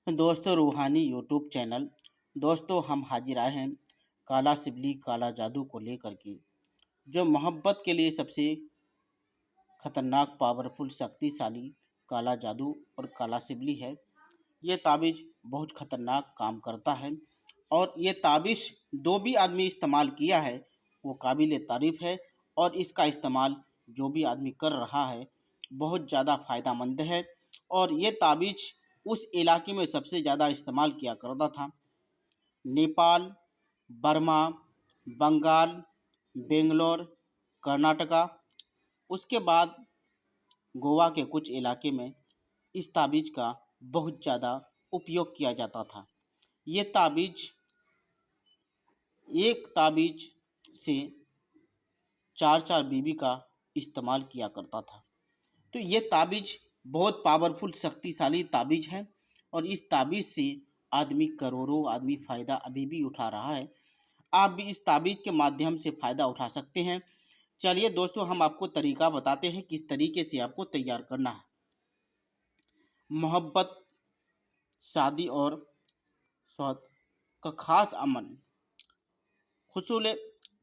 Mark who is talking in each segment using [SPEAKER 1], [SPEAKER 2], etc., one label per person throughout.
[SPEAKER 1] दोस्तों रूहानी YouTube channel. दोस्तों हम हाजिर आए हैं काला सिबली काला जादू को लेकर के, जो मोहब्बत के लिए सबसे खतरनाक पावरफुल शक्तिशाली काला जादू और काला सिबली है। ये ताबीज़ बहुत खतरनाक काम करता है और ये ताबीज़ जो भी आदमी इस्तेमाल किया है वो काबिल तारीफ़ है। और इसका इस्तेमाल जो भी आदमी कर रहा है बहुत ज़्यादा फ़ायदेमंद है। और ये ताबीज़ उस इलाके में सबसे ज़्यादा इस्तेमाल किया करता था, नेपाल, बर्मा, बंगाल, बेंगलोर, कर्नाटका। उसके बाद गोवा के कुछ इलाके में इस ताबीज़ का बहुत ज़्यादा उपयोग किया जाता था। ये ताबीज़ एक ताबीज़ से चार चार बीबी का इस्तेमाल किया करता था। तो ये ताबीज़ बहुत पावरफुल शक्तिशाली ताबीज़ है और इस ताबीज़ से आदमी करोड़ों आदमी फ़ायदा अभी भी उठा रहा है। आप भी इस ताबीज़ के माध्यम से फ़ायदा उठा सकते हैं। चलिए दोस्तों हम आपको तरीका बताते हैं किस तरीके से आपको तैयार करना है। मोहब्बत, शादी और शौहरत का ख़ास अमल। हुसूल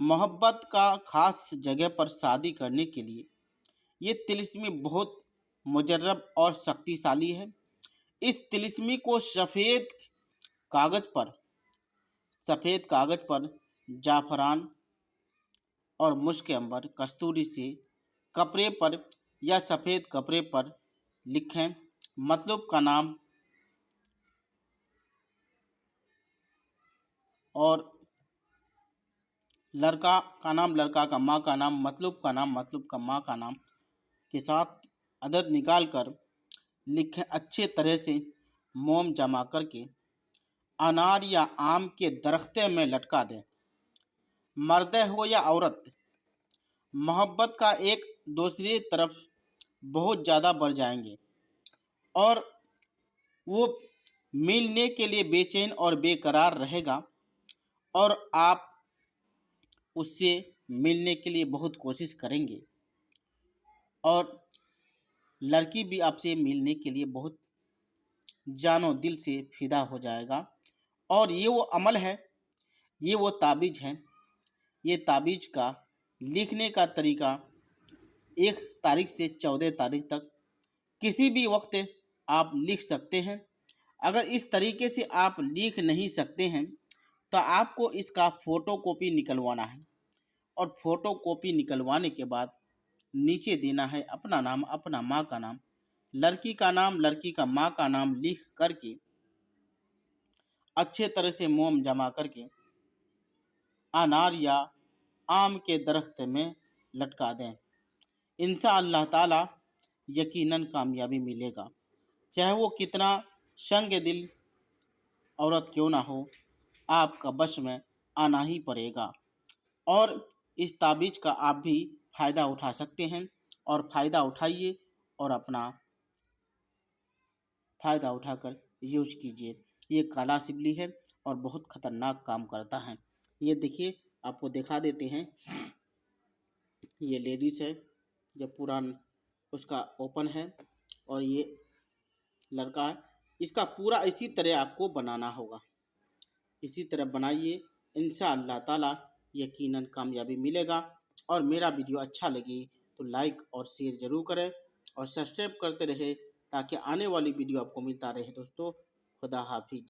[SPEAKER 1] मोहब्बत का ख़ास जगह पर शादी करने के लिए ये तिलिस्मी बहुत मुजर्रब और शक्तिशाली है। इस तिलिस्मी को सफ़ेद कागज़ पर जाफरान और मुश्क अंबर कस्तूरी से कपड़े पर या सफ़ेद कपड़े पर लिखें। मतलब का नाम और लड़का का नाम, लड़का का माँ का नाम, मतलब का नाम, मतलब का माँ का नाम के साथ अदद निकाल कर लिखें। अच्छे तरह से मोम जमा करके अनार या आम के दरख्ते में लटका दें। मर्द हो या औरत, मोहब्बत का एक दूसरी तरफ बहुत ज़्यादा बढ़ जाएंगे और वो मिलने के लिए बेचैन और बेकरार रहेगा और आप उससे मिलने के लिए बहुत कोशिश करेंगे और लड़की भी आपसे मिलने के लिए बहुत जानो दिल से फिदा हो जाएगा। और ये वो अमल है, ये वो ताबीज़ है। ये ताबीज़ का लिखने का तरीका 1 तारीख से 14 तारीख तक किसी भी वक्त आप लिख सकते हैं। अगर इस तरीके से आप लिख नहीं सकते हैं तो आपको इसका फ़ोटो कॉपी निकलवाना है और फ़ोटो कॉपी निकलवाने के बाद नीचे देना है अपना नाम, अपना माँ का नाम, लड़की का नाम, लड़की का माँ का नाम लिख करके अच्छे तरह से मोम जमा करके अनार या आम के दरख्त में लटका दें। इंशाअल्लाह ताला यकीनन कामयाबी मिलेगा। चाहे वो कितना संग दिल औरत क्यों ना हो, आपका बश में आना ही पड़ेगा। और इस ताबीज़ का आप भी फ़ायदा उठा सकते हैं और फ़ायदा उठाइए और अपना फ़ायदा उठाकर यूज कीजिए। ये काला सिबली है और बहुत ख़तरनाक काम करता है। ये देखिए आपको दिखा देते हैं। ये लेडीज़ है जो पूरा उसका ओपन है और ये लड़का है। इसका पूरा इसी तरह आपको बनाना होगा, इसी तरह बनाइए। इंशाअल्लाह ताला यकीनन कामयाबी मिलेगा। और मेरा वीडियो अच्छा लगे तो लाइक और शेयर ज़रूर करें और सब्सक्राइब करते रहे ताकि आने वाली वीडियो आपको मिलता रहे। दोस्तों खुदा हाफिज़।